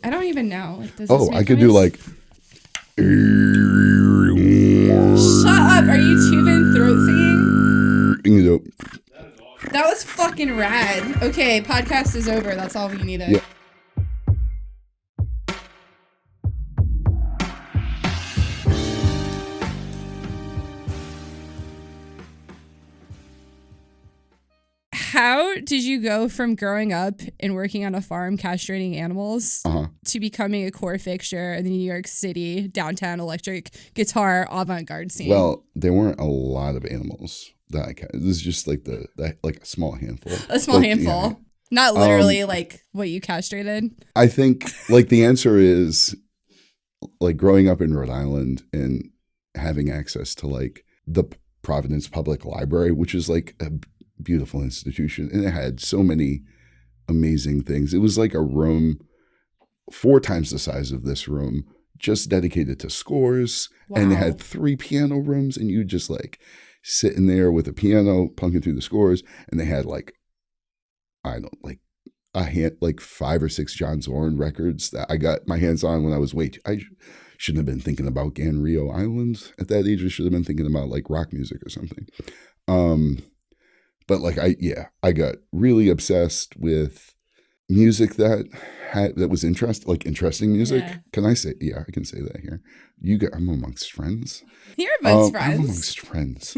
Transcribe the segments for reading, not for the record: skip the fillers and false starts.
I don't even know. Does this Oh, make I could noise? do like. Shut up! Are you Tuvan throat singing? You know, That was fucking rad. Okay, podcast is over. That's all we needed. Yeah. How did you go from growing up and working on a farm castrating animals to becoming a core fixture in the New York City downtown electric guitar avant-garde scene? Well, there weren't a lot of animals that I this is just like like a small handful. A small handful. Yeah. Not literally like what you castrated. I think like the answer is like growing up in Rhode Island and having access to like the Providence Public Library, which is like a beautiful institution, and it had so many amazing things. It was like a room 4 times the size of this room, just dedicated to scores. Wow. And it had 3 piano rooms, and you just like sitting there with a piano plunking through the scores. And they had like, I don't like a hand, like 5 or 6 John Zorn records that I got my hands on when I was I shouldn't have been thinking about Ganrio Island at that age. I should have been thinking about like rock music or something. But like I got really obsessed with music that was interesting music. Yeah. Can I say? Yeah, I can say that here. I'm amongst friends. You're amongst I'm friends. amongst friends.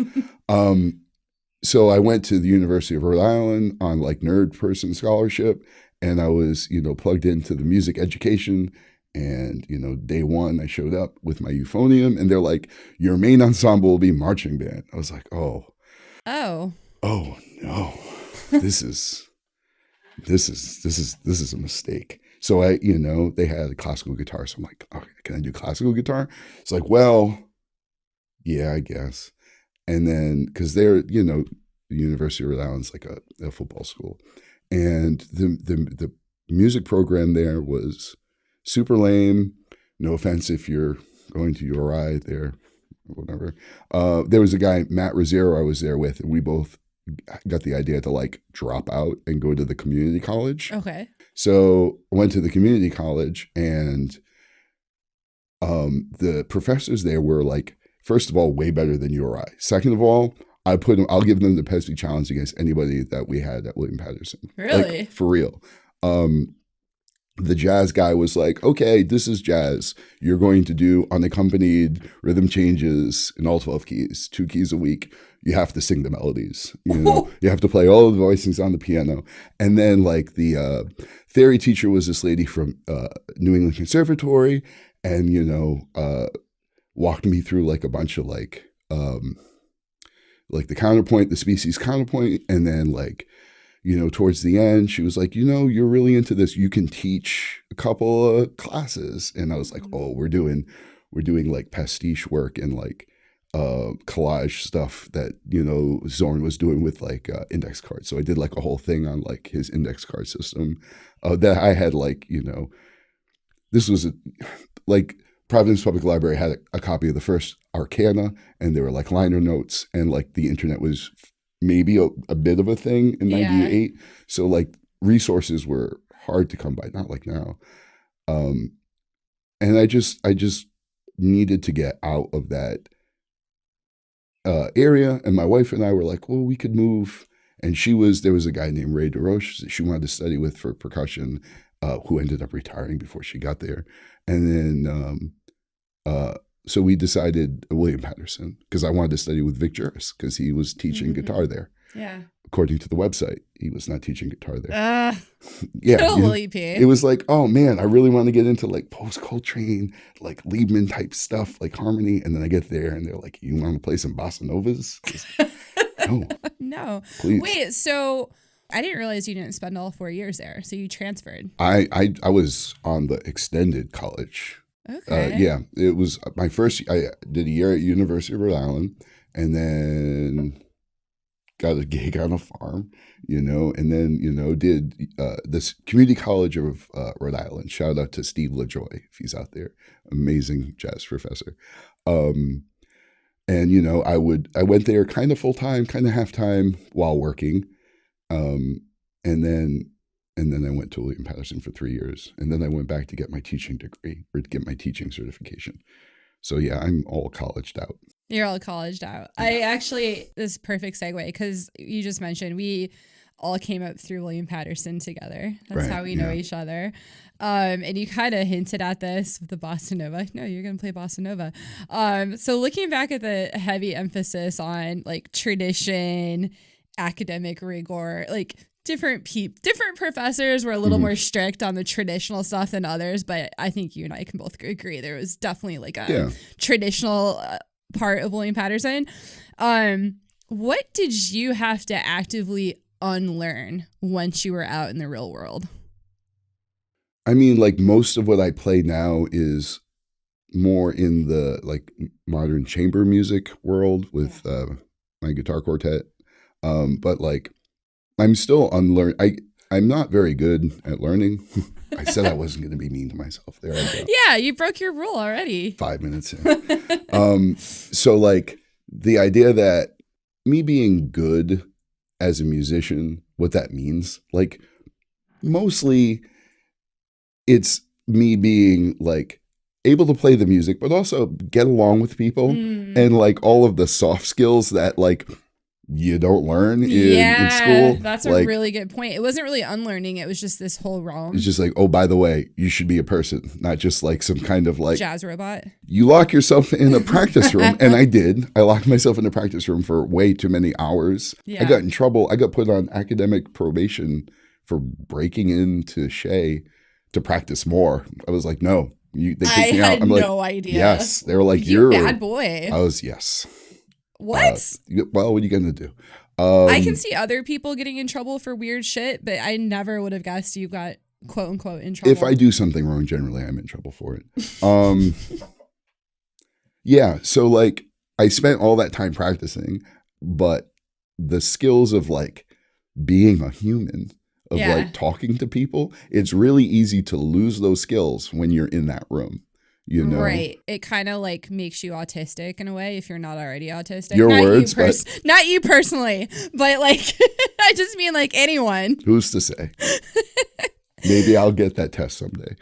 So I went to the University of Rhode Island on like nerd person scholarship, and I was plugged into the music education. And day one I showed up with my euphonium, and they're like, "Your main ensemble will be marching band." I was like, "Oh no, this is a mistake." So they had a classical guitar. So I'm like, "Okay, can I do classical guitar?" It's like, well, yeah, I guess. And then, cause they're, the University of Rhode Island's like a football school, and the music program there was super lame. No offense if you're going to URI there, or whatever. There was a guy, Matt Rosiero, I was there with, and we both got the idea to like drop out and go to the community college. Okay. So I went to the community college, and the professors there were like, first of all, way better than URI. Second of all, I'll give them the Pesky challenge against anybody that we had at William Paterson. Really? Like, for real. The jazz guy was like, "Okay, this is jazz. You're going to do unaccompanied rhythm changes in all 12 keys, 2 keys a week. You have to sing the melodies. You have to play all of the voicings on the piano." And then like the theory teacher was this lady from New England Conservatory, and walked me through like a bunch of like the counterpoint, the species counterpoint, and then like, towards the end, she was like, "You're really into this. You can teach a couple of classes." And I was like, "Oh, we're doing like pastiche work and like collage stuff that Zorn was doing with like index cards." So I did like a whole thing on like his index card system that I had like this was like Providence Public Library had a copy of the first Arcana, and there were like liner notes, and like the internet was maybe a bit of a thing in 98. Yeah. So like resources were hard to come by, not like now. And I just needed to get out of that area. And my wife and I were like, well, we could move. And there was a guy named Rhode that she wanted to study with for percussion, who ended up retiring before she got there. And then, so we decided William Paterson, because I wanted to study with Guitarist, because he was teaching guitar there. Yeah. According to the website, he was not teaching guitar there. Yeah. It was like, oh man, I really want to get into like post Coltrane, like Liebman type stuff, like harmony. And then I get there and they're like, "You want to play some bossa novas?" No. Please. Wait, so I didn't realize you didn't spend all 4 years there. So you transferred. I was on the extended college. Okay. Yeah, it was my first. I did a year at University of Rhode Island, and then got a gig on a farm, and then did this community college of Rhode Island. Shout out to Steve LaJoy if he's out there, amazing jazz professor. And I went there kind of full time, kind of half time while working, and then And then I went to William Paterson for 3 years. And then I went back to get my teaching degree or to get my teaching certification. So yeah, I'm all colleged out. You're all colleged out. I actually, this is a perfect segue because you just mentioned we all came up through William Paterson together. That's Right, how we know each other. And you kind of hinted at this with the Bossa Nova. No, you're going to play Bossa Nova. So looking back at the heavy emphasis on like tradition, academic rigor, like different professors were a little more strict on the traditional stuff than others, but I think you and I can both agree there was definitely like a traditional part of William Paterson. What did you have to actively unlearn once you were out in the real world? I mean, like most of what I play now is more in the like modern chamber music world with my guitar quartet. But like I'm still I'm not very good at learning. I said I wasn't going to be mean to myself. There I go. Yeah, you broke your rule already. 5 minutes in. So like the idea that me being good as a musician, what that means, like mostly it's me being like able to play the music, but also get along with people and like all of the soft skills that like you don't learn in school. That's like, a really good point. It wasn't really unlearning. It was just this whole realm. It's just like, oh, by the way, you should be a person, not just like some kind of like jazz robot. You lock yourself in a practice room. And I did. I locked myself in a practice room for way too many hours. Yeah. I got in trouble. I got put on academic probation for breaking into Shea to practice more. I was like, no, they kicked me out. I'm like, no idea. Yes. They were like, you're a bad boy. I was, yes. What? Well, what are you going to do? I can see other people getting in trouble for weird shit, but I never would have guessed you got quote unquote in trouble. If I do something wrong, generally I'm in trouble for it. Yeah. So like I spent all that time practicing, but the skills of like being a human, of like talking to people, it's really easy to lose those skills when you're in that room. You know? Right. It kind of like makes you autistic in a way if you're not already autistic. Your words, not you personally, but like I just mean like anyone. Who's to say? Maybe I'll get that test someday.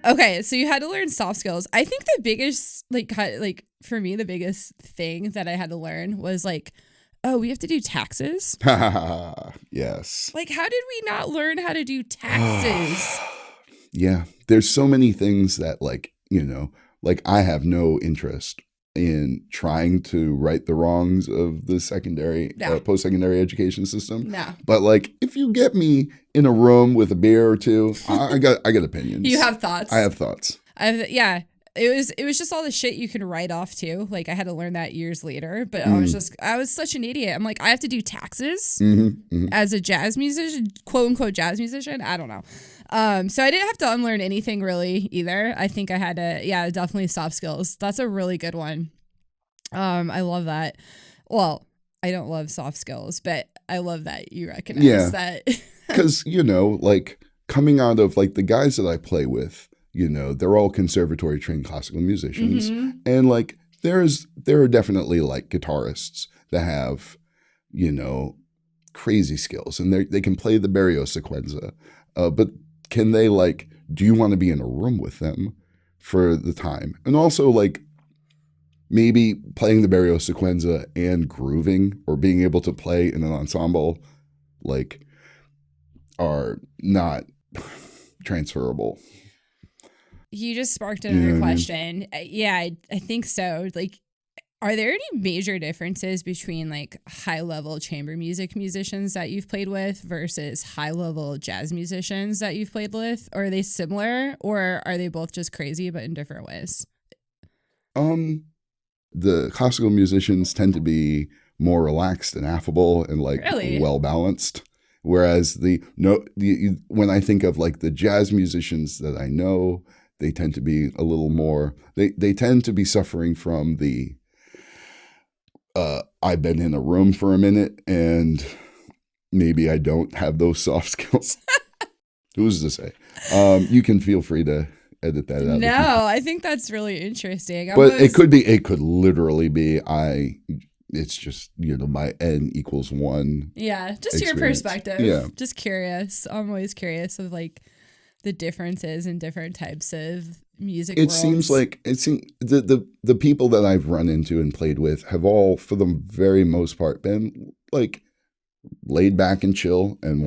Okay, so you had to learn soft skills. I think the biggest, like for me, the biggest thing that I had to learn was like, oh, we have to do taxes. Yes. Like, how did we not learn how to do taxes? Yeah, there's so many things that like, you know, like I have no interest in trying to right the wrongs of the secondary, post-secondary education system. No. But like, if you get me in a room with a beer or two, I got opinions. You have thoughts. I have thoughts. Yeah. It was just all the shit you can write off too. Like I had to learn that years later, but I was such an idiot. I'm like, I have to do taxes as a jazz musician, quote unquote jazz musician. I don't know. So I didn't have to unlearn anything really either. I think I had to, definitely soft skills. That's a really good one. I love that. Well, I don't love soft skills, but I love that you recognize that. Because, you know, like coming out of like the guys that I play with, you know, they're all conservatory trained classical musicians. And like there are definitely like guitarists that have, you know, crazy skills and they can play the Barrio sequenza. But can they like, do you want to be in a room with them for the time? And also like maybe playing the Barrio sequenza and grooving or being able to play in an ensemble like are not transferable. You just sparked another question. I mean? Yeah, I think so. Like Are there any major differences between like high level chamber music musicians that you've played with versus high level jazz musicians that you've played with? Or are they similar, or are they both just crazy but in different ways? The classical musicians tend to be more relaxed and affable and like Really? well balanced. Whereas when I think of like the jazz musicians that I know, they tend to be a little more, they tend to be suffering from the, I've been in a room for a minute and maybe I don't have those soft skills. Who's to say? You can feel free to edit that out. No, I think that's really interesting. But it could literally be it's just, my N equals 1. Yeah, just experience. your perspective. Yeah. Just curious. I'm always curious of like the differences in different types of music. It seems like the people that I've run into and played with have all, for the very most part, been like laid back and chill and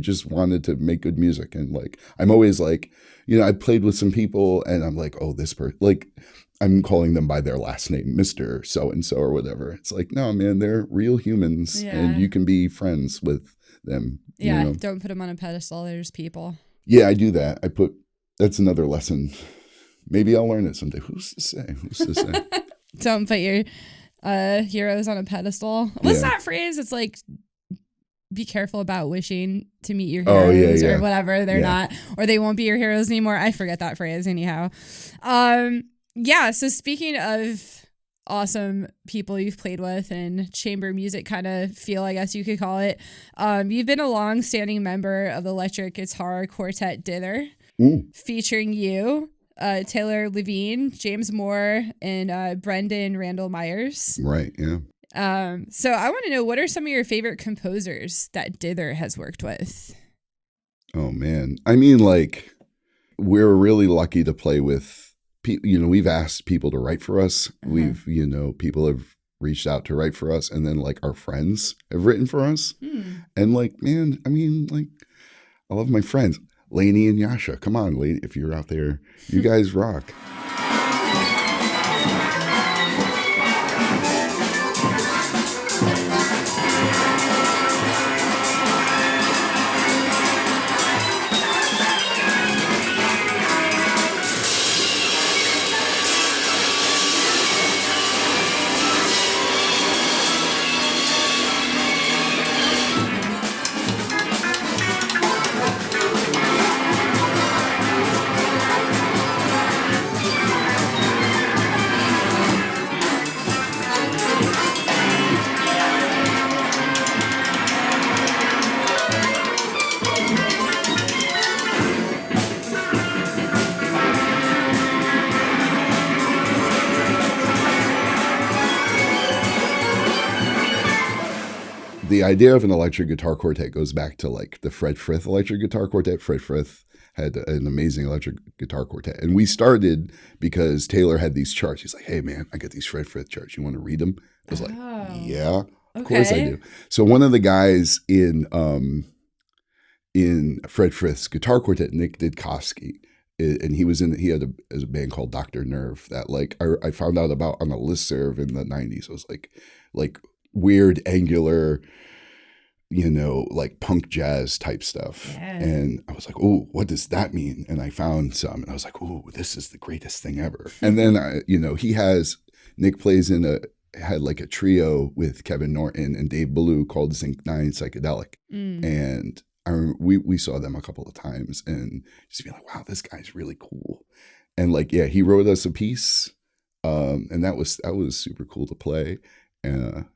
just wanted to make good music. And like, I'm always like, I played with some people and I'm like, oh, this person, like I'm calling them by their last name, Mr. So-and-so or whatever. It's like, no, man, they're real humans and you can be friends with them. Yeah. Don't put them on a pedestal. They're just people. Yeah, I do that. That's another lesson. Maybe I'll learn it someday. Who's to say? Don't put your heroes on a pedestal. What's that phrase? It's like, be careful about wishing to meet your heroes or whatever. They're not, or they won't be your heroes anymore. I forget that phrase anyhow. So speaking of awesome people you've played with and chamber music kind of feel, I guess you could call it. You've been a long-standing member of the electric guitar quartet Dither, featuring you, Taylor Levine, James Moore, and Brendan Randall Myers. Right, yeah. So I want to know, what are some of your favorite composers that Dither has worked with? Oh, man. I mean, like, we're really lucky to play with we've asked people to write for us. We've, people have reached out to write for us, and then like our friends have written for us. And like, man, I mean, like, I love my friends, Lainey and Yasha. Come on, Lainey, if you're out there, you guys rock. The idea of an electric guitar quartet goes back to like the Fred Frith electric guitar quartet. Fred Frith had an amazing electric guitar quartet. And we started because Taylor had these charts. He's like, hey, man, I got these Fred Frith charts. You want to read them? I was like, yeah, of course I do. So one of the guys in Fred Frith's guitar quartet, Nick Didkowski, and he had a band called Dr. Nerve that like I found out about on a listserv in the 90s. It was like weird, angular, like punk jazz type stuff. Yeah. And I was like, oh, what does that mean? And I found some and I was like, oh, this is the greatest thing ever. And then, Nick had like a trio with Kevin Norton and Dave Ballou called Zinc 9 Psychedelic. And we saw them a couple of times and just be like, wow, this guy's really cool. And like, yeah, he wrote us a piece. And that was super cool to play. And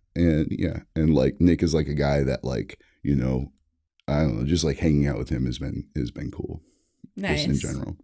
like Nick is like a guy that like, I don't know, just like hanging out with him has been cool. Nice. Just in general.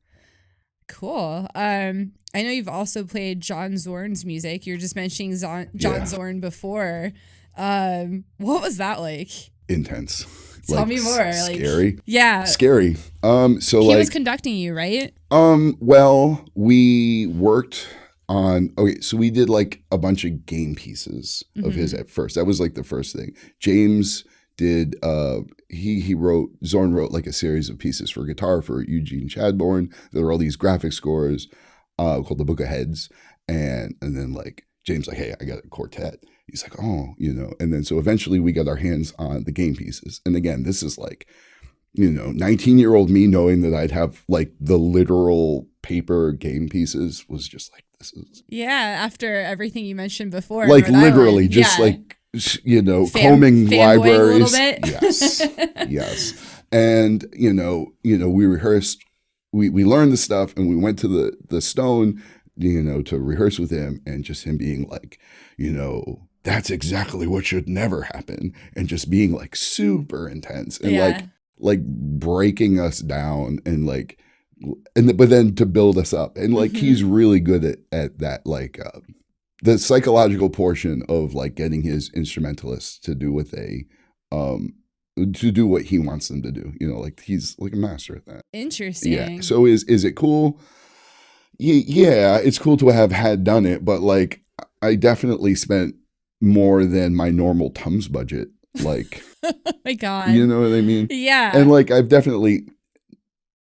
Cool. I know you've also played John Zorn's music. You were just mentioning John Zorn before. What was that like? Intense. Tell me more. Scary. Yeah. Scary. So he was conducting you, right? Well, we worked so we did like a bunch of game pieces of his at first. That was like the first thing. James did, Zorn wrote like a series of pieces for guitar for Eugene Chadbourne. There were all these graphic scores called the Book of Heads. And then like James like, hey, I got a quartet. He's like, oh, and then so eventually we got our hands on the game pieces. And again, this is like, 19-year-old me knowing that I'd have like the literal paper game pieces was just like, this is. Yeah, after everything you mentioned before. Like literally Island. just like, combing libraries. A little bit. Yes. Yes. And, we rehearsed, we learned the stuff and we went to the Stone, to rehearse with him, and just him being like, that's exactly what should never happen. And just being like super intense and like breaking us down and like, but then to build us up. And like, he's really good at that, like, the psychological portion of like getting his instrumentalists to do what he wants them to do. Like he's like a master at that. Interesting. Yeah. So is it cool? Yeah, it's cool to have had done it, but like I definitely spent more than my normal Tums budget. Like, oh my God. You know what I mean? Yeah. And like I've definitely,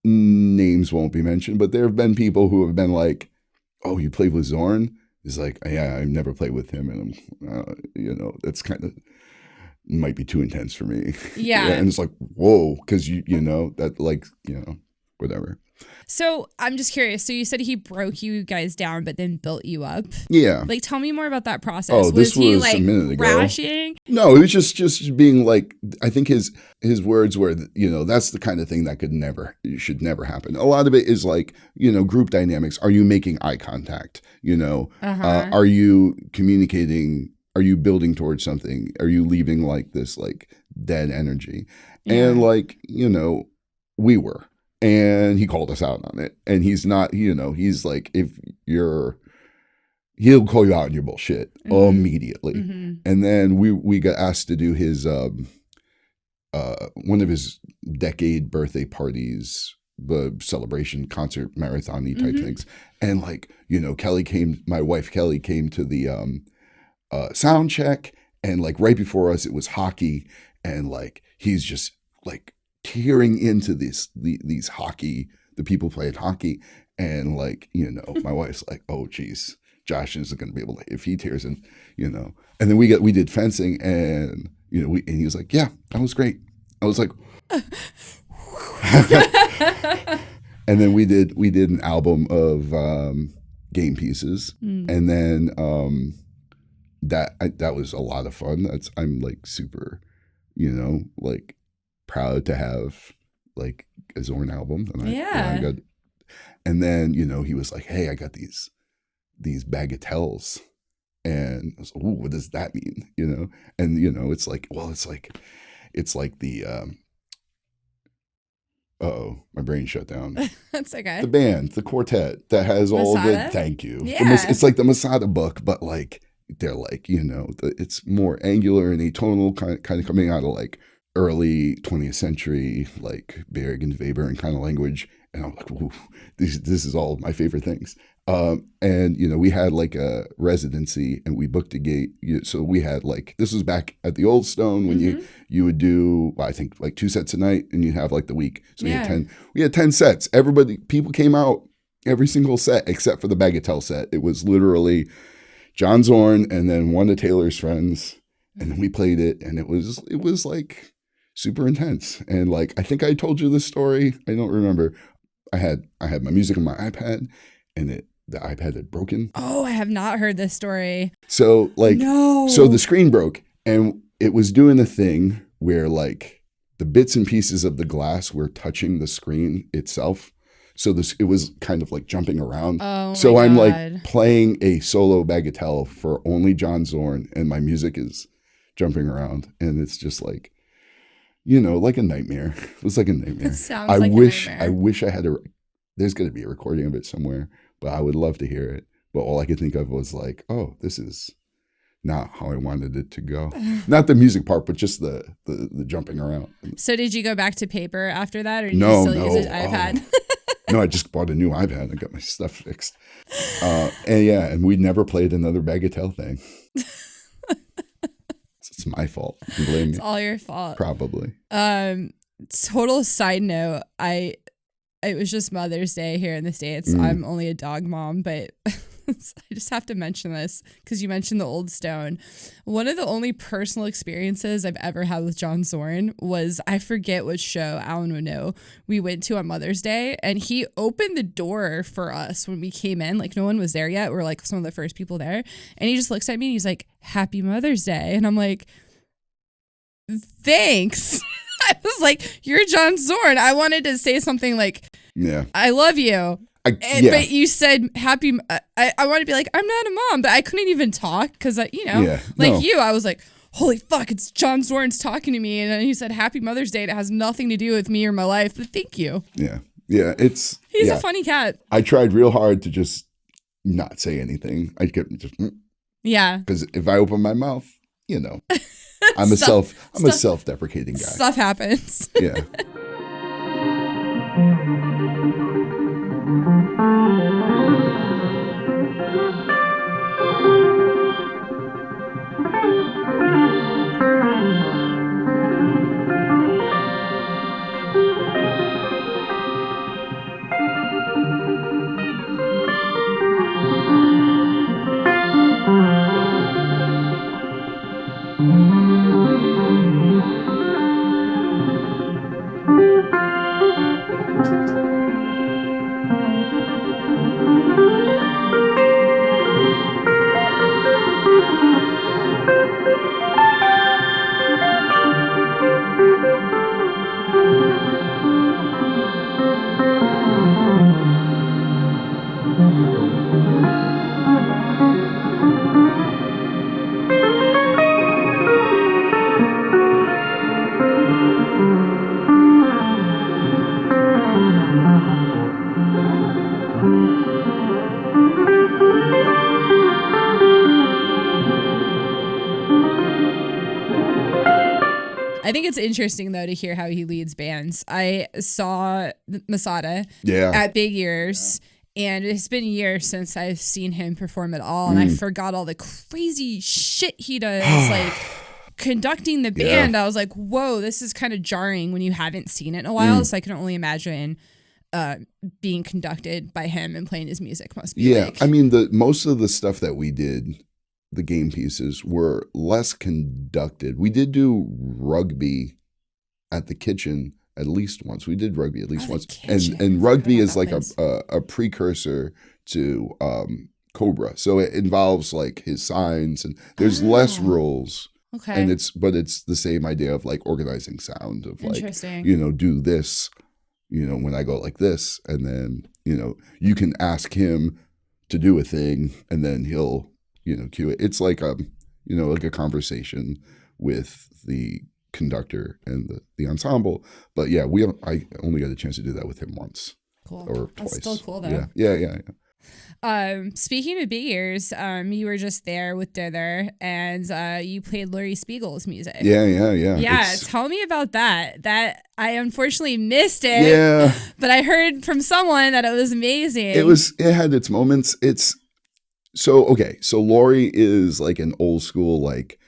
names won't be mentioned, but there have been people who have been like, oh, you played with Zorn? It's like, yeah, I've never played with him. And, that's kind of, might be too intense for me. Yeah. And it's like, whoa, because, that like, whatever. So I'm just curious. So you said he broke you guys down, but then built you up. Yeah. Like, tell me more about that process. Oh, this was he like a minute ago. crashing? No, it was just being like, I think his words were, that's the kind of thing that should never happen. A lot of it is like, group dynamics. Are you making eye contact? Are you communicating? Are you building towards something? Are you leaving like this like dead energy? Yeah. And like, we were. And he called us out on it. And he's not, he's like, he'll call you out on your bullshit immediately. Mm-hmm. And then we got asked to do his, one of his decade birthday parties, the celebration concert marathon-y type things. And like, my wife Kelly came to the sound check, and like right before us, it was hockey. And like, he's just like, tearing into these hockey, the people playing hockey, and like my wife's like, oh geez, Josh isn't going to be able to, if he tears in, and then we did fencing, and and he was like, yeah, that was great. I was like, and then we did an album of game pieces, and then that was a lot of fun. I'm like super, like proud to have like a Zorn album. And and then, he was like, hey, I got these bagatelles. And I was like, ooh, what does that mean? And, it's like, well, it's like the, my brain shut down. That's okay. The band, the quartet that has all Masada? thank you. Yeah. It's like the Masada book, but like, they're like, it's more angular and atonal, kind of coming out of like early 20th century, like Berg and Weber and kind of language. And I'm like, ooh, this is all my favorite things. And, we had like a residency and we booked a gate. So we had like, this was back at the Old Stone when you would do, I think like 2 sets a night, and you'd have like the week. So we had 10 sets. People came out every single set except for the Bagatelle set. It was literally John Zorn and then one of Taylor's friends. And then we played it, and it was like super intense. And like, I think I told you this story. I don't remember. I had my music on my iPad, and the iPad had broken. Oh, I have not heard this story. So like, no. So the screen broke, and it was doing a thing where like the bits and pieces of the glass were touching the screen itself. So it was kind of like jumping around. Oh, so my I'm God. like playing a solo bagatelle for only John Zorn, and my music is jumping around, and it's just like, like a nightmare. It was like a nightmare. It sounds like a nightmare. I wish I had there's going to be a recording of it somewhere, but I would love to hear it. But all I could think of was like, oh, this is not how I wanted it to go. Not the music part, but just the jumping around. So did you go back to paper after that, or did you still use an iPad? No, I just bought a new iPad and got my stuff fixed. And we never played another Bagatelle thing. It's my fault. You blame me. It's all your fault. Probably. Total side note, it was just Mother's Day here in the States. I'm only a dog mom, but I just have to mention this because you mentioned the Old Stone. One of the only personal experiences I've ever had with John Zorn was, I forget which show, Alan would know, we went to on Mother's Day, and he opened the door for us when we came in. Like, no one was there yet. We're like some of the first people there. And he just looks at me and he's like, "Happy Mother's Day." And I'm like, "Thanks." I was like, "You're John Zorn." I wanted to say something like, "Yeah, I love you." But you said happy. I want to be like, "I'm not a mom," but I couldn't even talk because, you, I was like, "Holy fuck, it's John Zorn's talking to me." And then he said, "Happy Mother's Day." It has nothing to do with me or my life, but thank you. Yeah. Yeah. He's a funny cat. I tried real hard to just not say anything. I kept just, yeah. Because if I open my mouth, I'm a self-deprecating guy. Stuff happens. Yeah. I think it's interesting, though, to hear how he leads bands. I saw Masada at Big Ears, and it's been years since I've seen him perform at all, and I forgot all the crazy shit he does, like conducting the band. I was like, whoa, this is kind of jarring when you haven't seen it in a while, so I can only imagine being conducted by him and playing his music must be like. I mean, most of the stuff that we did, the game pieces, were less conducted. We did do Rugby at the kitchen at least once. We did Rugby at least once. And Rugby is like a precursor to Cobra. So it involves like his signs, and there's less rules. Okay. And it's the same idea of like organizing sound of like, do this, when I go like this, and then, you can ask him to do a thing and then he'll cue it. It's like like a conversation with the conductor and the ensemble. But yeah, I only got a chance to do that with him once. Cool. Or twice. That's still cool though. Yeah. Speaking of Big Ears, you were just there with Dither, and you played Laurie Spiegel's music. Yeah. Tell me about that. That I unfortunately missed it. Yeah. But I heard from someone that it was amazing. It had its moments. So Laurie is like an old school, like,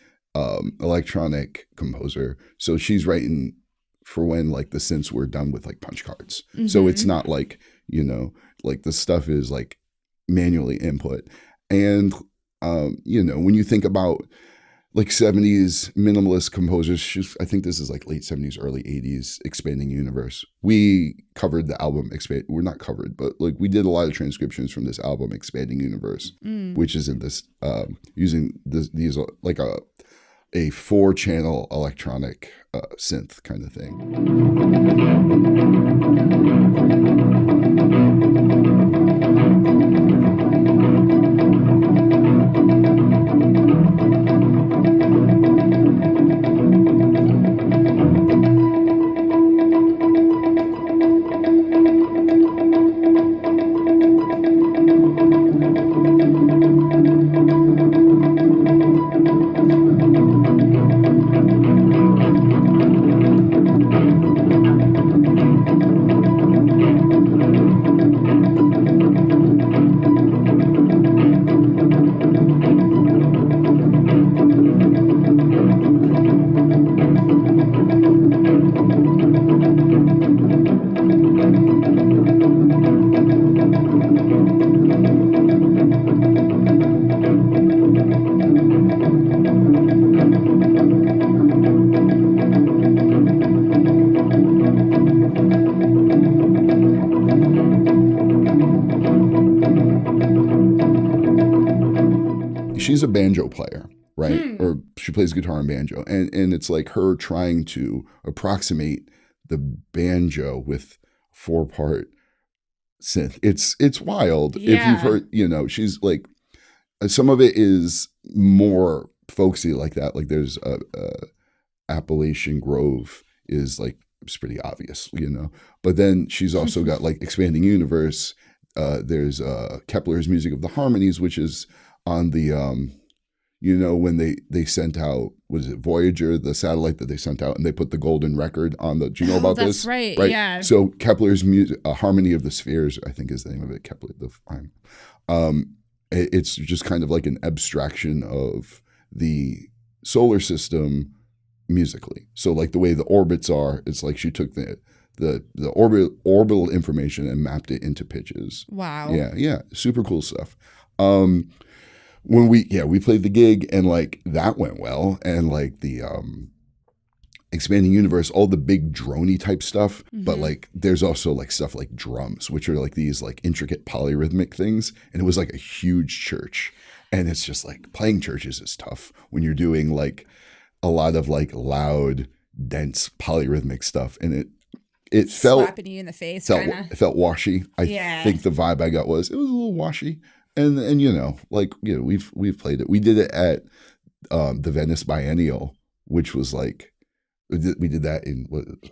electronic composer. So she's writing for when like the synths were done with like punch cards. Mm-hmm. So it's not like, like the stuff is like manually input. And, when you think about like 70s minimalist composers, I think this is like late 70s, early 80s, Expanding Universe. We covered the album, we're not covered, but like we did a lot of transcriptions from this album, Expanding Universe, which is in this, using these like a 4-channel electronic synth kind of thing. she's a banjo player, right? Or she plays guitar and banjo. And it's like her trying to approximate the banjo with 4-part synth. It's wild. Yeah. If you've heard, you know, she's like, some of it is more folksy like that. Like there's Appalachian Grove is like, it's pretty obvious, you know. But then she's also got like Expanding Universe. There's Kepler's Music of the Harmonies, which is on the, you know, when they sent out, was it Voyager, the satellite that they sent out, and they put the golden record on the, do you know about that's this? Right, yeah. So Kepler's music, Harmony of the Spheres, I think is the name of it, Kepler, it's just kind of like an abstraction of the solar system musically. So like the way the orbits are, it's like she took the orbital information and mapped it into pitches. Wow. Yeah, super cool stuff. When we played the gig and like that went well, and like the Expanding Universe, all the big droney type stuff, but like there's also like stuff like drums, which are like these like intricate polyrhythmic things, and it was like a huge church, and it's just like playing churches is tough when you're doing like a lot of like loud, dense polyrhythmic stuff, and it felt slapping you in the face. It felt washy. I think the vibe I got was it was a little washy, and you know, like, you know, we've played it. We did it at the Venice Biennial, which was like we did that in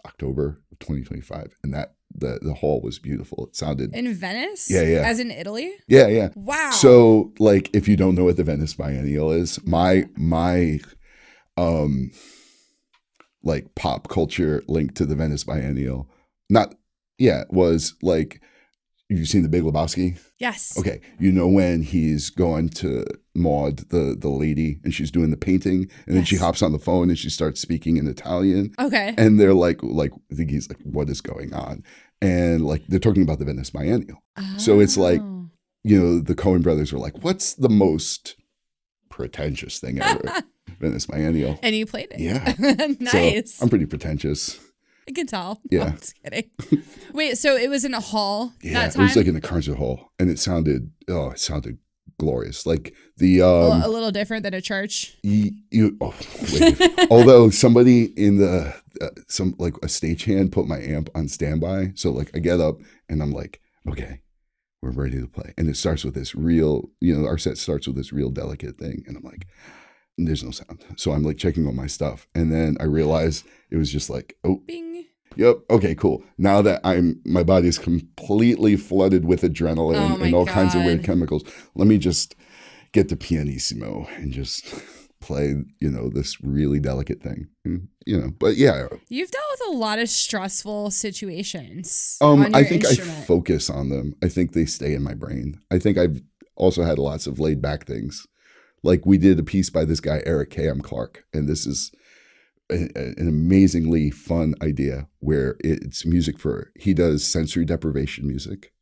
October 2025, and that the hall was beautiful. It sounded in Venice. Yeah. As in Italy. Yeah. Wow. So like, if you don't know what the Venice Biennial is, my like pop culture link to the Venice Biennial, was like, you've seen The Big Lebowski? Yes. Okay. You know when he's going to Maud, the lady, and she's doing the painting, and then she hops on the phone and she starts speaking in Italian. Okay. And they're like I think he's like, what is going on? And like, they're talking about the Venice Biennial. Oh. So it's like, you know, the Coen brothers were like, what's the most pretentious thing ever? Venice Biennial. And you played it. Yeah. Nice. So I'm pretty pretentious. I can tell. Yeah. No, I'm just kidding. Wait, so it was in a hall that time? It was like in the concert hall, and it sounded glorious. like the a little different than a church. Although somebody in the some like a stagehand put my amp on standby, so like I get up and I'm like, okay, we're ready to play, and it starts with this real, you know, our set starts with this real delicate thing, and I'm like, there's no sound, so I'm like checking on my stuff, and then I realized it was just like, oh, bing. Yep. Okay, cool. Now that my body's completely flooded with adrenaline and all kinds of weird chemicals, let me just get the pianissimo and just play, you know, this really delicate thing, you know. But yeah. You've dealt with a lot of stressful situations. I think I focus on them. I think they stay in my brain. I think I've also had lots of laid back things. Like we did a piece by this guy, Eric K.M. Clark, and this is an amazingly fun idea where it's music he does sensory deprivation music.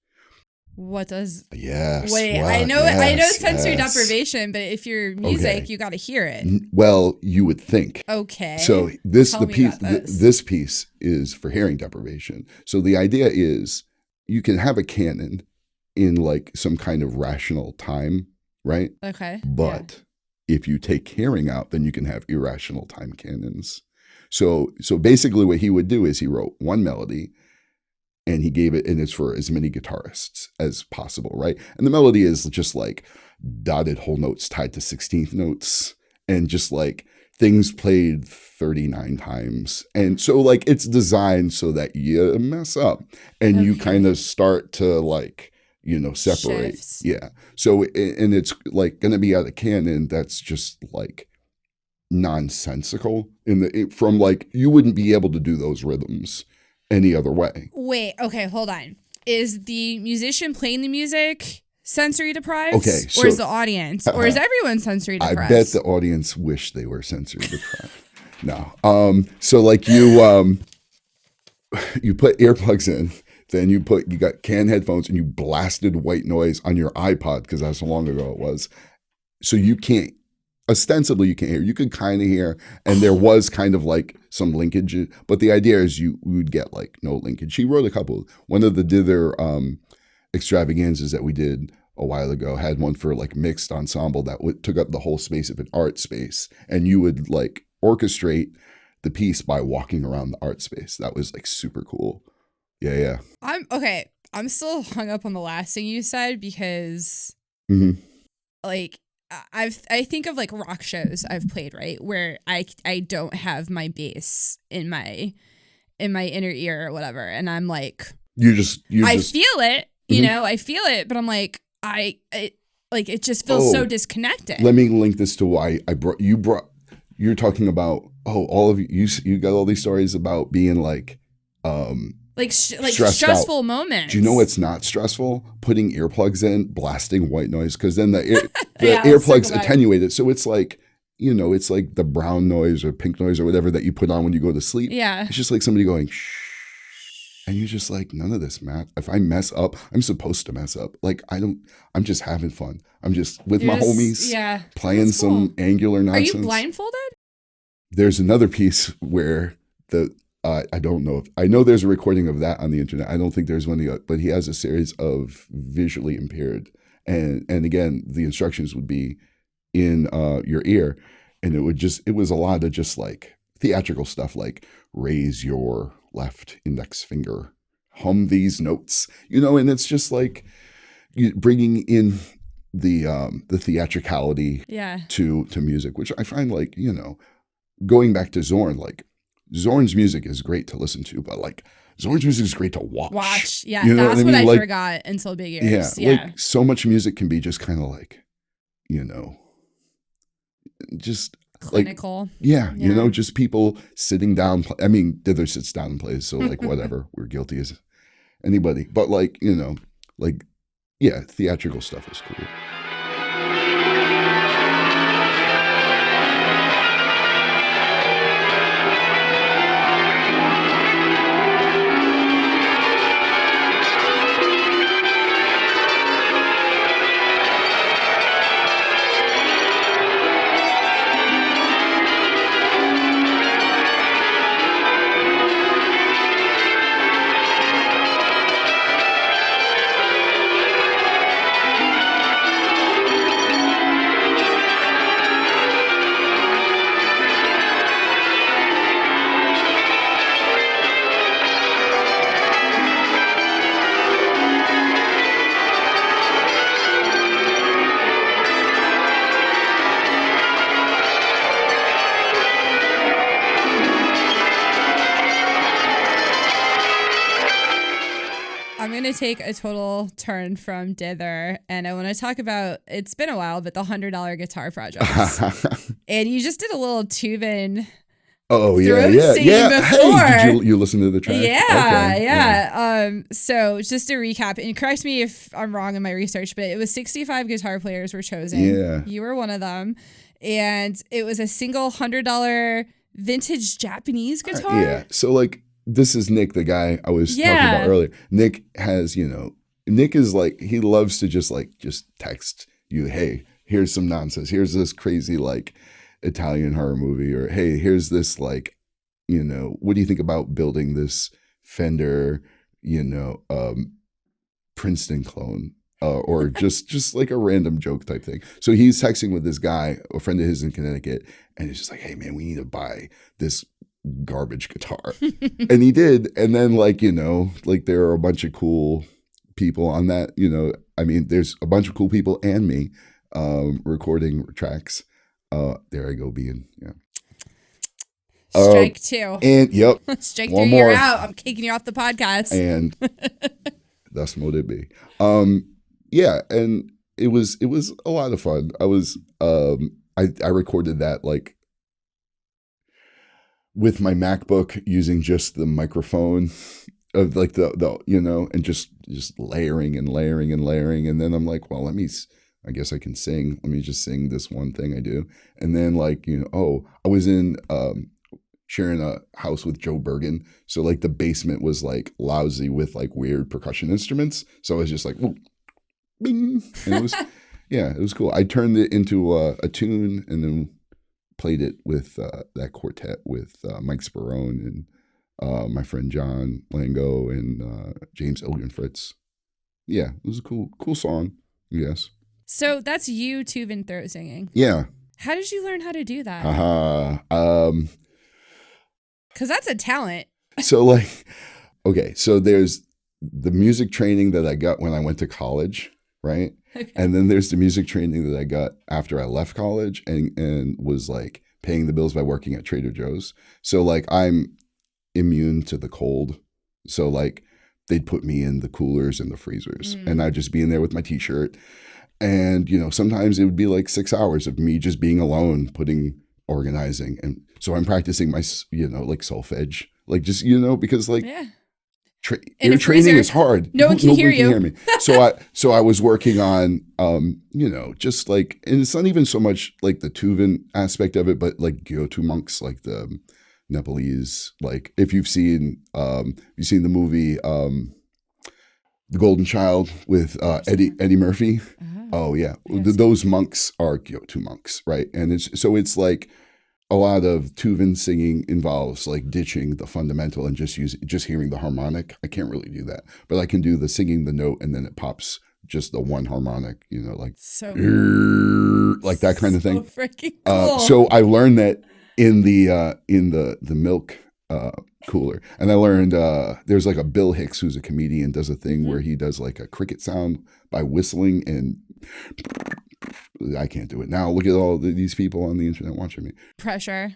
What does? Yes. Wait, what? I know sensory deprivation, but if you're music, you got to hear it. Well, you would think. Okay. So this piece is for hearing deprivation. So the idea is you can have a canon in like some kind of rational time, right? Okay. But if you take hearing out, then you can have irrational time canons. So basically what he would do is he wrote one melody and he gave it, and it's for as many guitarists as possible, right? And the melody is just like dotted whole notes tied to 16th notes and just like things played 39 times. And so like it's designed so that you mess up and you kind of start to like, you know, separate. Shifts. Yeah. So, and it's like going to be out of canon that's just like nonsensical from like, you wouldn't be able to do those rhythms any other way. Wait, okay, hold on. Is the musician playing the music sensory deprived? Okay. Or is the audience? Or is everyone sensory deprived? I bet the audience wish they were sensory deprived. No. So like you put earplugs in. Then you got canned headphones and you blasted white noise on your iPod because that's how long ago it was. So you can't, ostensibly you can't hear. You could kind of hear, and there was kind of like some linkage. But the idea is you would get like no linkage. He wrote a couple. One of the Dither extravaganzas that we did a while ago had one for like mixed ensemble that took up the whole space of an art space, and you would like orchestrate the piece by walking around the art space. That was like super cool. Yeah. I'm still hung up on the last thing you said because like I think of like rock shows I've played, right, where I don't have my bass in my inner ear or whatever, and I'm like I feel it, you know, I feel it, but I'm like it just feels so disconnected. Let me link this to why you're talking about all of you got all these stories about being like stressful moments. Do you know what's not stressful? Putting earplugs in, blasting white noise, because then the earplugs attenuate it. So it's like, you know, it's like the brown noise or pink noise or whatever that you put on when you go to sleep. Yeah. It's just like somebody going, shh. And you're just like, none of this, Matt. If I mess up, I'm supposed to mess up. Like, I'm just having fun. I'm just with my homies, playing some angular nonsense. Are you blindfolded? There's another piece where I don't know. I know there's a recording of that on the internet. I don't think there's one, but he has a series of visually impaired. And again, the instructions would be in your ear. And it was a lot of just like theatrical stuff, like raise your left index finger, hum these notes, you know, and it's just like bringing in the theatricality to music, which I find like, you know, going back to Zorn, like Zorn's music is great to listen to, but like Zorn's music is great to watch. Yeah, you know that's what I like, forgot until big ears. Yeah, like so much music can be just kind of like, you know, just clinical. Like, you know, just people sitting down. I mean, Dither sits down and plays, so like whatever, we're guilty as anybody. But like, you know, like, yeah, theatrical stuff is cool. Take a total turn from Dither, and I want to talk about, it's been a while, but the $100 guitar projects. And you just did a little Tuvan before. Hey, did you listen to the track? Yeah. So just to recap, and correct me if I'm wrong in my research, but it was 65 guitar players were chosen. Yeah. You were one of them. And it was a single $100 vintage Japanese guitar. Yeah. So like, this is Nick, the guy I was talking about earlier. Nick has, you know, Nick is like, he loves to just text you, hey, here's some nonsense. Here's this crazy like Italian horror movie, or hey, here's this like, you know, what do you think about building this Fender, you know, Princeton clone? Or just like a random joke type thing. So he's texting with this guy, a friend of his in Connecticut, and he's just like, hey man, we need to buy this garbage guitar. And he did. And then like, you know, like there are a bunch of cool people on that, you know, I mean, there's a bunch of cool people and me recording tracks. There I go being, Strike two. And yep. Strike three, you're out. I'm kicking you off the podcast. And thus mote it be. Yeah, and it was a lot of fun. I was I recorded that like with my MacBook using just the microphone of like the you know, and just layering and layering and layering. And then I'm like, well, I guess I can sing. Let me just sing this one thing I do. And then like, you know, I was in sharing a house with Joe Bergen. So like the basement was like lousy with like weird percussion instruments. So I was just like, whoop, bing. And it was, it was cool. I turned it into a tune and then played it with that quartet with Mike Sperone and my friend John Lango and James Ilgenfritz. Yeah, it was a cool song. Yes. So that's you, Tuvan, throat singing. Yeah. How did you learn how to do that? Because that's a talent. So like, okay, so there's the music training that I got when I went to college, right? Okay. And then there's the music training that I got after I left college and was like paying the bills by working at Trader Joe's. So like I'm immune to the cold. So like they'd put me in the coolers and the freezers and I'd just be in there with my t-shirt. And, you know, sometimes it would be like 6 hours of me just being alone, organizing. And so I'm practicing my, you know, like solfege, like just, you know, because like ear training is hard. No one can hear you. Hear me. So I was working on, you know, just like, and it's not even so much like the Tuvan aspect of it, but like Gyotu monks, like the Nepalese, like if you've seen the movie, The Golden Child with Eddie Murphy. Oh yeah, those monks are Gyotu monks, right? And it's like a lot of Tuvan singing involves like ditching the fundamental and just hearing the harmonic. I can't really do that, but I can do the singing the note and then it pops just the one harmonic, you know, like like that kind of thing. So freaking cool. So I learned that in the milk cooler, and I learned there's like a Bill Hicks who's a comedian does a thing where he does like a cricket sound by whistling, and I can't do it now. Look at all these people on the internet watching me. Pressure.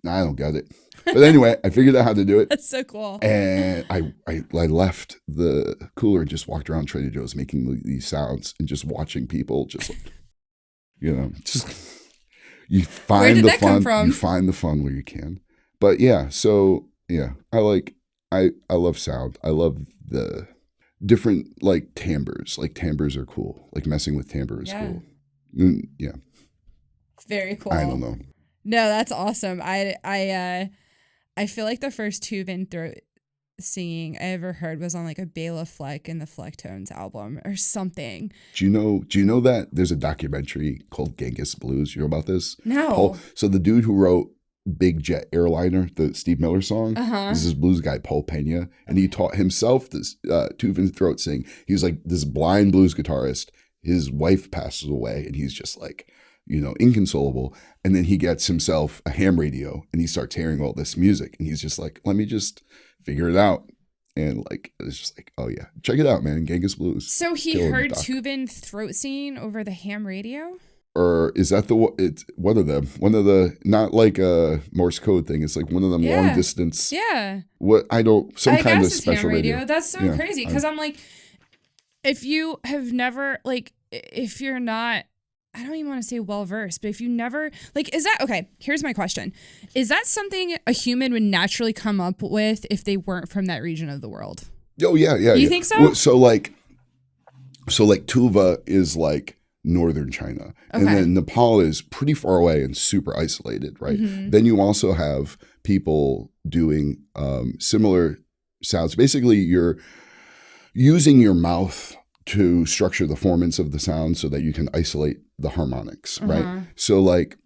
I don't get it, but anyway, I figured out how to do it. That's so cool. And I left the cooler and just walked around Trader Joe's making these sounds and just watching people just like, you know, just. You find the fun. You find the fun where you can. But yeah, so yeah, I love sound. I love the different like timbres. Like timbres are cool. Like messing with timbre is cool. Yeah. Very cool. I don't know. No, that's awesome. I feel like the first Tuvan throat singing I ever heard was on like a Bela Fleck in the Flecktones album or something. Do you know that there's a documentary called Genghis Blues? You know about this? No. So the dude who wrote Big Jet Airliner, the Steve Miller song, this is blues guy Paul Pena, and he taught himself this Tuvan throat sing. He was like this blind blues guitarist. His wife passes away, and he's just like, you know, inconsolable. And then he gets himself a ham radio, and he starts hearing all this music, and he's just like, let me just figure it out. And like it's just like, oh yeah, check it out, man. Genghis Blues. So he heard Tuvan throat singing over the ham radio? Or is that it's one of them? One of the, not like a Morse code thing. It's like one of them long distance. Yeah. What some kind of special radio. That's so crazy because I'm like, if you have never like, if you're not, I don't even want to say well-versed, but if you never, like, is that, okay, here's my question. Is that something a human would naturally come up with if they weren't from that region of the world? Oh, yeah. You think so? So like Tuva is like northern China. Okay. And then Nepal is pretty far away and super isolated, right? Mm-hmm. Then you also have people doing similar sounds. Basically, you're using your mouth to structure the formants of the sound so that you can isolate the harmonics, right? So like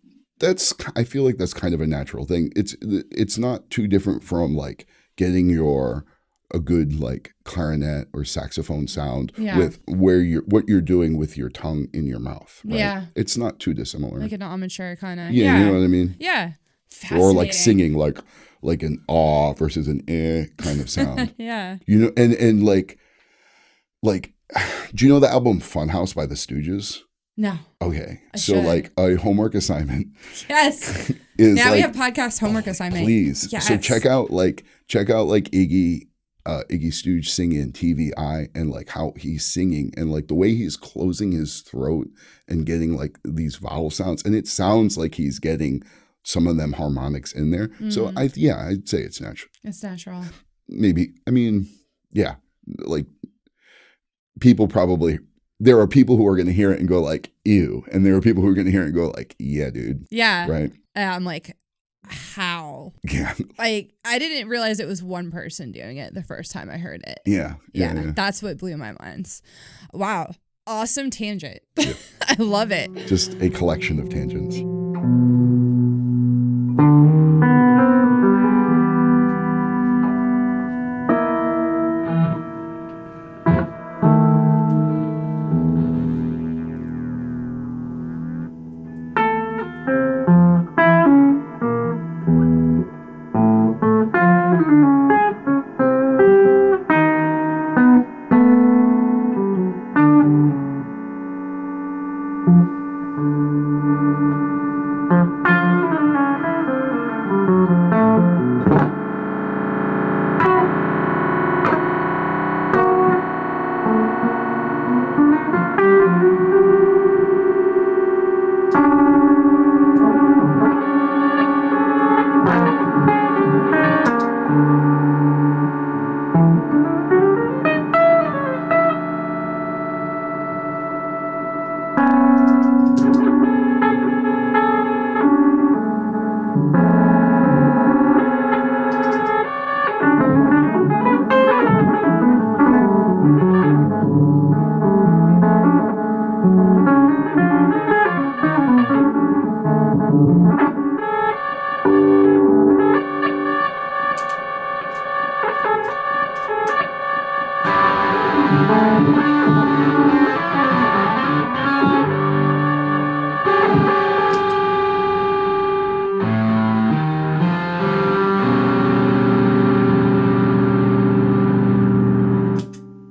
I feel like that's kind of a natural thing. It's not too different from like getting a good like clarinet or saxophone sound with what you're doing with your tongue in your mouth, right? Yeah. It's not too dissimilar. Like an amateur kind of. Yeah, you know what I mean? Yeah. Or like singing like an ah versus an eh kind of sound. Yeah. You know, and like do you know the album Funhouse by the Stooges? No. Okay. So like a homework assignment. Yes. Is now like, we have podcast homework assignment. Please. Yes. So check out Iggy Stooge singing TVI and like how he's singing and like the way he's closing his throat and getting like these vowel sounds, and it sounds like he's getting some of them harmonics in there. So I'd say it's natural. It's natural. Maybe. I mean, yeah. Like there are people who are going to hear it and go like, ew. And there are people who are going to hear it and go like, yeah, dude. Yeah. Right. I'm like, how? Yeah. Like, I didn't realize it was one person doing it the first time I heard it. Yeah. That's what blew my mind. Wow. Awesome tangent. Yeah. I love it. Just a collection of tangents.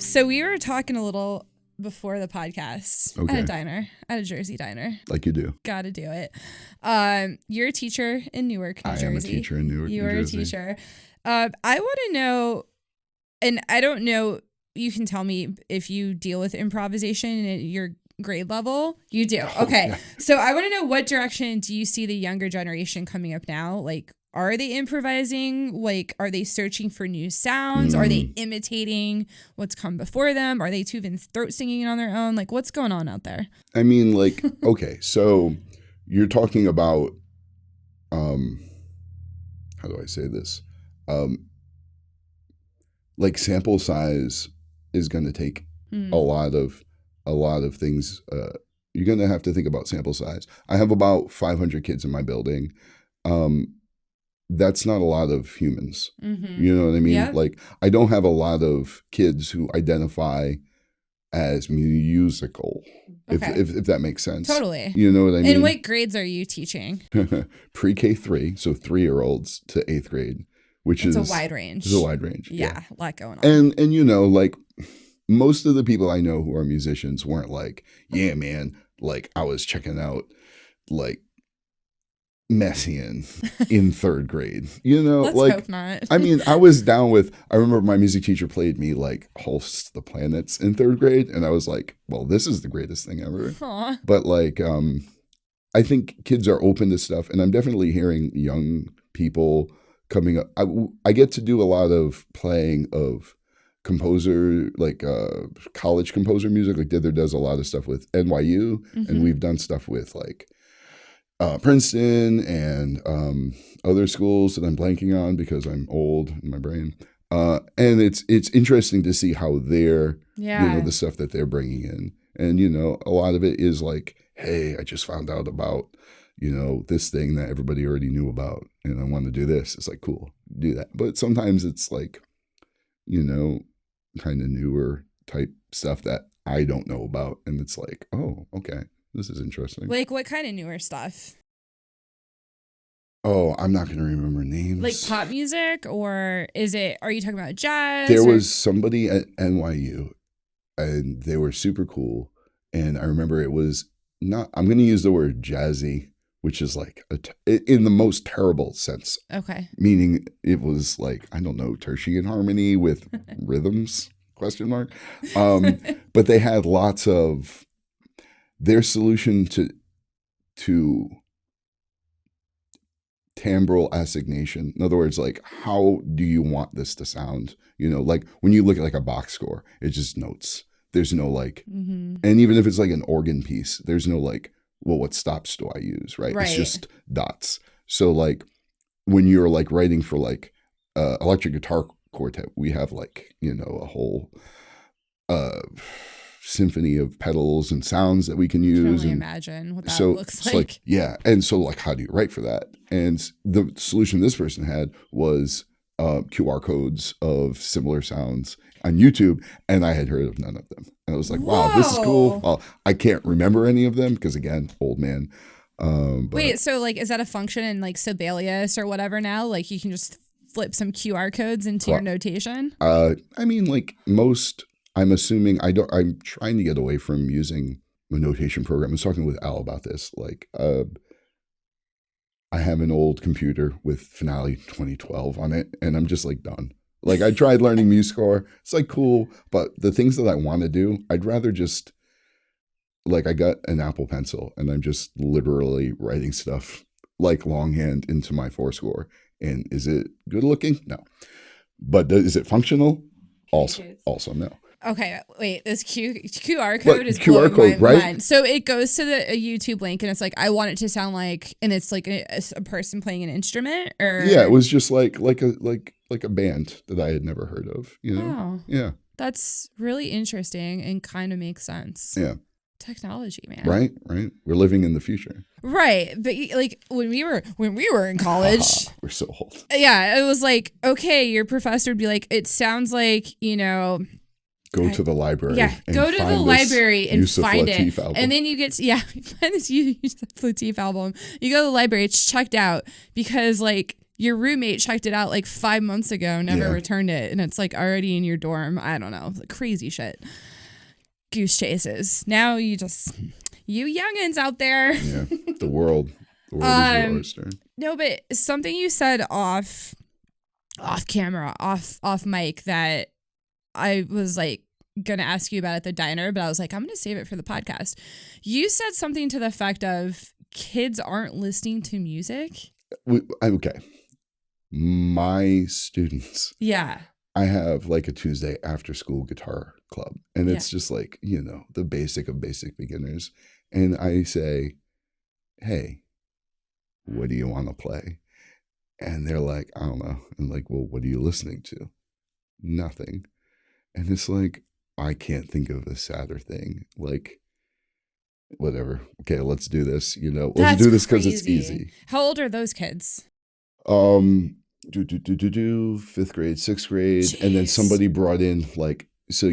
So we were talking a little before the podcast Okay. at a Jersey diner. Like you do. Got to do it. You're a teacher in Newark, New Jersey. I am a teacher in Newark, You New are a Jersey. teacher. I want to know, and I don't know, you can tell me if you deal with improvisation at your grade level. You do. Okay. Yeah. So I want to know, what direction do you see the younger generation coming up now? Like, are they improvising? Like, are they searching for new sounds? Are they imitating what's come before them? Are they Tuvan throat singing on their own? Like, what's going on out there? I mean, like, okay, so you're talking about, how do I say this? Like sample size is going to take a lot of things. You're going to have to think about sample size. I have about 500 kids in my building. That's not a lot of humans. Mm-hmm. You know what I mean? Yep. Like, I don't have a lot of kids who identify as musical, Okay. if that makes sense. Totally. You know what I mean? And what grades are you teaching? Pre-K 3, so 3-year-olds to 8th grade, which It's is a wide range. It's a wide range. Yeah, a lot going on. And you know, like most of the people I know who are musicians weren't like, yeah, man, like I was checking out like Messiaen in 3rd grade. You know, Let's like hope not. I mean, I was down with, I remember my music teacher played me like Holst the Planets in 3rd grade, and I was like, well, this is the greatest thing ever. Aw. But like, I think kids are open to stuff, and I'm definitely hearing young people coming up. I get to do a lot of playing of composer, like college composer music. Like Dither does a lot of stuff with NYU, and we've done stuff with like Princeton and other schools that I'm blanking on because I'm old in my brain. And it's interesting to see how they're, you know, the stuff that they're bringing in. And, you know, a lot of it is like, hey, I just found out about, you know, this thing that everybody already knew about, and I want to do this. It's like, cool, do that. But sometimes it's like, you know, kind of newer type stuff that I don't know about. And it's like, oh, okay, this is interesting. Like, what kind of newer stuff? Oh, I'm not going to remember names. Like pop music, or are you talking about jazz? There was somebody at NYU, and they were super cool. And I remember it was not, I'm going to use the word jazzy, which is like in the most terrible sense. Okay. Meaning it was like, I don't know, tertian harmony with rhythms, ? But they had lots of, their solution to timbral assignation. In other words, like, how do you want this to sound? You know, like when you look at like a Bach score, it's just notes. There's no like, and even if it's like an organ piece, there's no like, well, what stops do I use? Right. It's just dots. So like when you're like writing for like electric guitar quartet, we have like, you know, a whole symphony of pedals and sounds that we can use. I can only and imagine what that so looks it's like. Yeah. And so like, how do you write for that? And the solution this person had was QR codes of similar sounds on YouTube, and I had heard of none of them. And I was like, wow, this is cool. Well, I can't remember any of them because, again, old man. But wait, so like, is that a function in like Sibelius or whatever now? Like you can just flip some QR codes into your notation? I mean, like most, I'm assuming, I'm trying to get away from using a notation program. I was talking with Al about this. Like, I have an old computer with Finale 2012 on it, and I'm just like done. Like I tried learning MuseScore. It's like cool, but the things that I want to do, I'd rather just, like I got an Apple Pencil and I'm just literally writing stuff like longhand into my 4-score. And is it good looking? No. But is it functional? Also no. Okay, wait. This QR code is QR blowing code, my right? mind. So it goes to a YouTube link, and it's like, I want it to sound like, and it's like a person playing an instrument, or Yeah, it was just like a band that I had never heard of. You know? Oh, Yeah, that's really interesting and kind of makes sense. yeah. Technology, man. Right. We're living in the future. Right, but like when we were in college, we're so old. Yeah, it was like, okay, your professor would be like, it sounds like, Go to the library. Yeah, go to the library and find it. Album. And then you get find this Yusuf Lateef album. You go to the library, it's checked out because like your roommate checked it out like 5 months ago, never returned it, and it's like already in your dorm. I don't know, crazy shit. Goose chases. Now you youngins out there. Yeah, the world is your oyster. No, but something you said off camera, off mic that I was like gonna ask you about at the diner, but I was like, I'm gonna save it for the podcast. You said something to the effect of kids aren't listening to music. Okay, my students. Yeah. I have like a Tuesday after school guitar club, and it's just like, the basic of basic beginners. And I say, hey, what do you want to play? And they're like, I don't know. And like, well, what are you listening to? Nothing. And it's like, I can't think of a sadder thing. Like, whatever. Okay, let's do this. Let's do this because it's easy. How old are those kids? 5th grade, 6th grade. Jeez. And then somebody brought in like, so,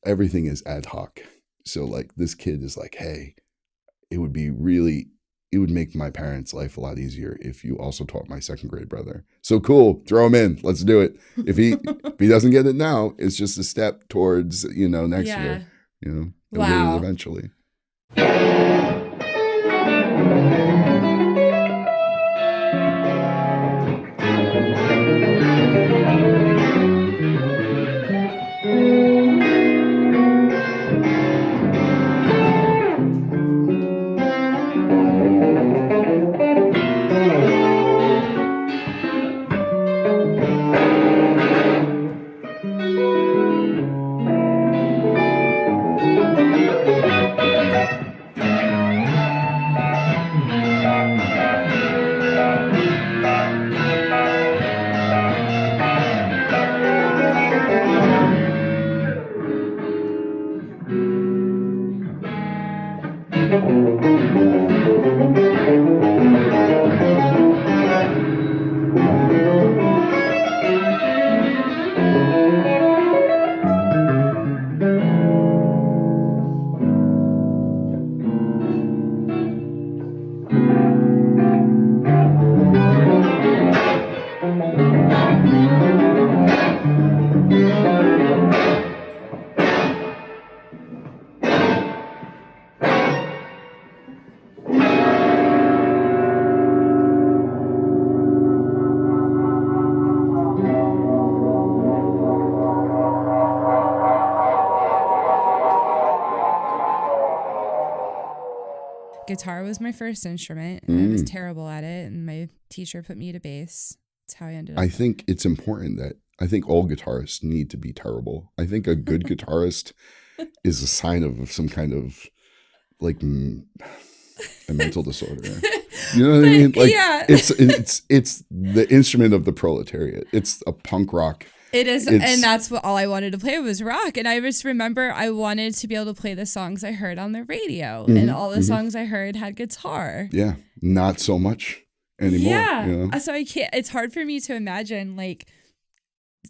everything is ad hoc. So like this kid is like, hey, it would make my parents' life a lot easier if you also taught my 2nd grade brother. So cool, throw him in. Let's do it. If he doesn't get it now, it's just a step towards, next year. He'll get it eventually. Guitar was my first instrument, and I was terrible at it, and my teacher put me to bass. That's how I ended up. I think it's important that all guitarists need to be terrible. I think a good guitarist is a sign of some kind of like a mental disorder. You know what I mean? Like, yeah. It's the instrument of the proletariat. It's a punk rock. It is, and that's what all I wanted to play was rock. And I just remember I wanted to be able to play the songs I heard on the radio, and all the songs I heard had guitar. Yeah, not so much anymore. Yeah, so I can't. It's hard for me to imagine like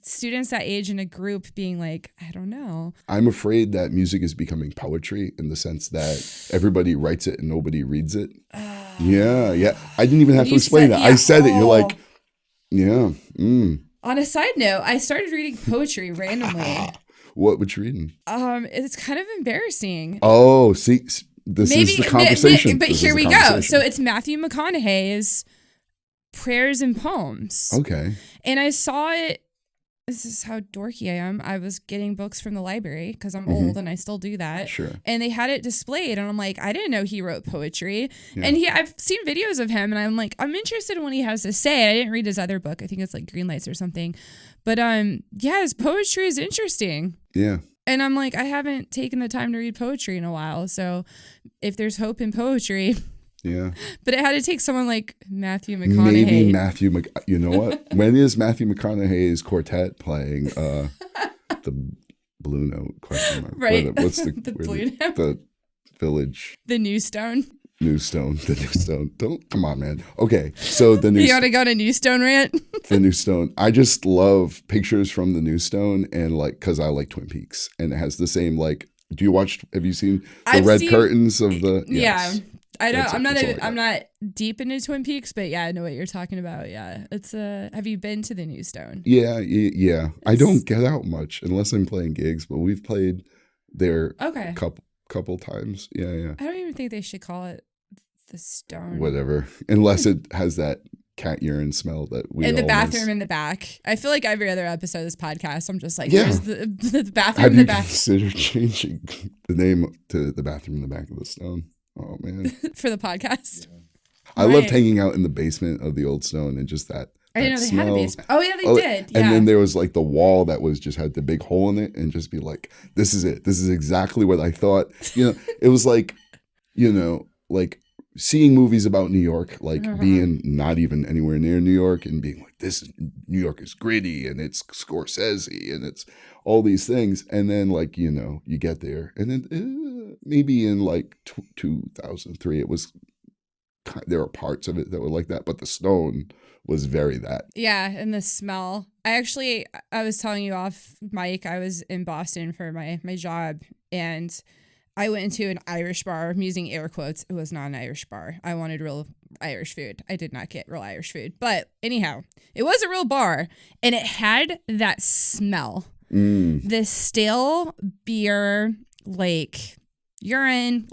students that age in a group being like, I don't know. I'm afraid that music is becoming poetry in the sense that everybody writes it and nobody reads it. Yeah. I didn't even have to explain that. Yeah. I said it. You're like, yeah. On a side note, I started reading poetry randomly. What you reading? It's kind of embarrassing. Oh, see, this is the conversation. But here we go. So it's Matthew McConaughey's Prayers and Poems. Okay. And I saw it. This is how dorky I am. I was getting books from the library because I'm old and I still do that. Sure. And they had it displayed, and I'm like, I didn't know he wrote poetry. Yeah. And I've seen videos of him, and I'm like, I'm interested in what he has to say. I didn't read his other book. I think it's like Green Lights or something. But his poetry is interesting. Yeah. And I'm like, I haven't taken the time to read poetry in a while. So if there's hope in poetry. Yeah. But it had to take someone like Matthew McConaughey. Maybe you know what? When is Matthew McConaughey's Quartet playing the Blue Note question mark? Right. What's the Blue Note? The Village. The New Stone. The New Stone. Don't, come on, man. Okay. So the New You want to go on a New Stone rant? The New Stone. I just love pictures from the New Stone and like, cause I like Twin Peaks and it has the same, like, have you seen the red curtains of the, yes. Yeah. I'm not deep into Twin Peaks, but yeah, I know what you're talking about. Yeah. Have you been to the New Stone? Yeah. I don't get out much unless I'm playing gigs, but we've played there a couple times. Yeah. I don't even think they should call it the Stone. Whatever. Unless it has that cat urine smell that we in the bathroom in the back. I feel like every other episode of this podcast, I'm just like, there's the bathroom in the back. Have you considered changing the name to the bathroom in the back of the Stone? Oh, man. For the podcast? Yeah. I loved hanging out in the basement of the old Stone and just that I didn't know they smell. had a basement. Oh, yeah, they did. Yeah. And then there was like the wall that was just had the big hole in it and just be like, this is it. This is exactly what I thought. It was like, like seeing movies about New York, like being not even anywhere near New York and being like, New York is gritty and it's Scorsese and it's all these things. And then like, you get there and then maybe in like 2003, there were parts of it that were like that, but the Stone was very that. Yeah, and the smell. I was telling you off mic, I was in Boston for my job and I went into an Irish bar. I'm using air quotes. It was not an Irish bar. I wanted real Irish food. I did not get real Irish food. But anyhow, it was a real bar. And it had that smell. This stale beer, like urine,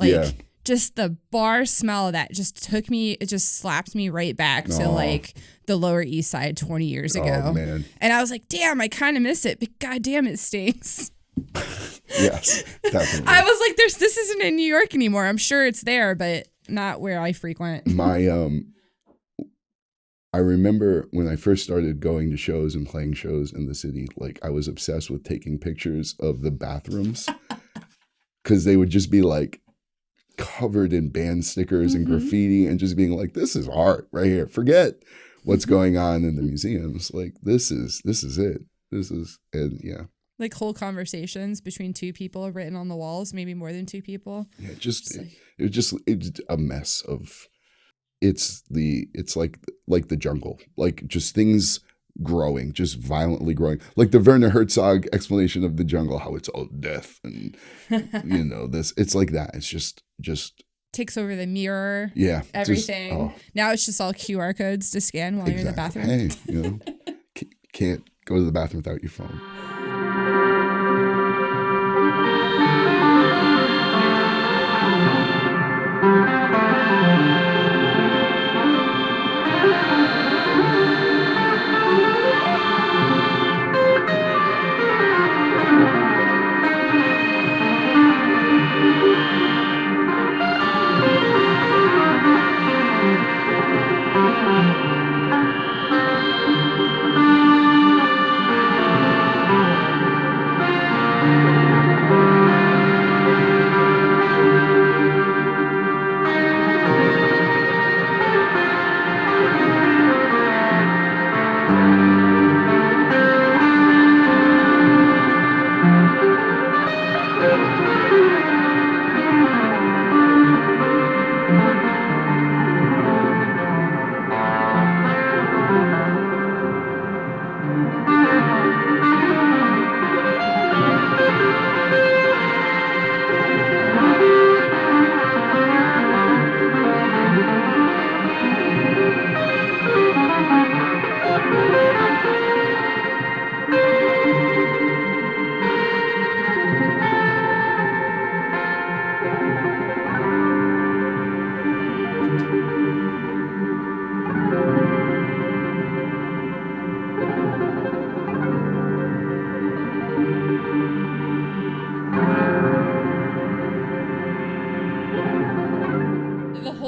just the bar smell that just slapped me right back to like the Lower East Side 20 years ago. Oh, man. And I was like, damn, I kind of miss it. But goddamn, it stinks. Yes, definitely. I was like, this isn't in New York anymore. I'm sure it's there, but not where I frequent. I remember when I first started going to shows and playing shows in the city, like I was obsessed with taking pictures of the bathrooms because they would just be like covered in band stickers and graffiti and just being like, this is art right here. Forget what's going on in the museums. Like this is it. And yeah. Like whole conversations between two people written on the walls, maybe more than two people. Yeah, it's a mess of. It's like the jungle, like just things growing, just violently growing, like the Werner Herzog explanation of the jungle, how it's all death and this. It's like that. It's just takes over the mirror. Yeah, everything. Now it's just all QR codes to scan while you're in the bathroom. Hey, can't go to the bathroom without your phone.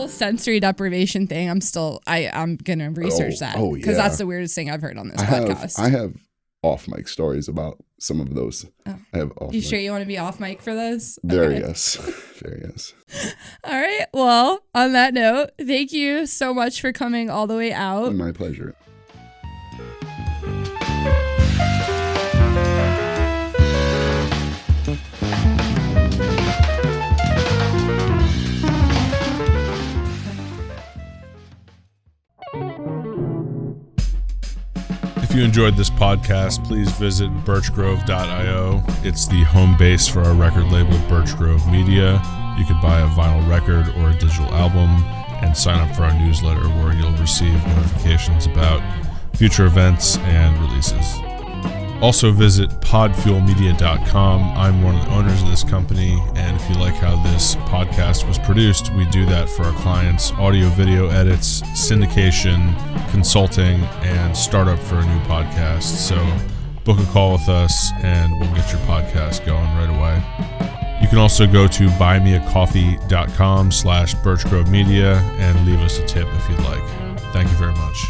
Sensory deprivation thing. I'm gonna research that because that's the weirdest thing I've heard on this podcast. I have off mic stories about some of those. I have off. You sure you want to be off mic for this? There, yes. There, yes. All right. Well, on that note, thank you so much for coming all the way out. My pleasure. If you enjoyed this podcast, please visit birchgrove.io. It's the home base for our record label, Birch Grove Media. You could buy a vinyl record or a digital album and sign up for our newsletter where you'll receive notifications about future events and releases. Also visit podfuelmedia.com. I'm one of the owners of this company, and if you like how this podcast was produced, we do that for our clients: audio, video edits, syndication, consulting, and startup for a new podcast. So book a call with us and we'll get your podcast going right away. You can also go to buymeacoffee.com/birchgrovemedia and leave us a tip if you'd like. Thank you very much.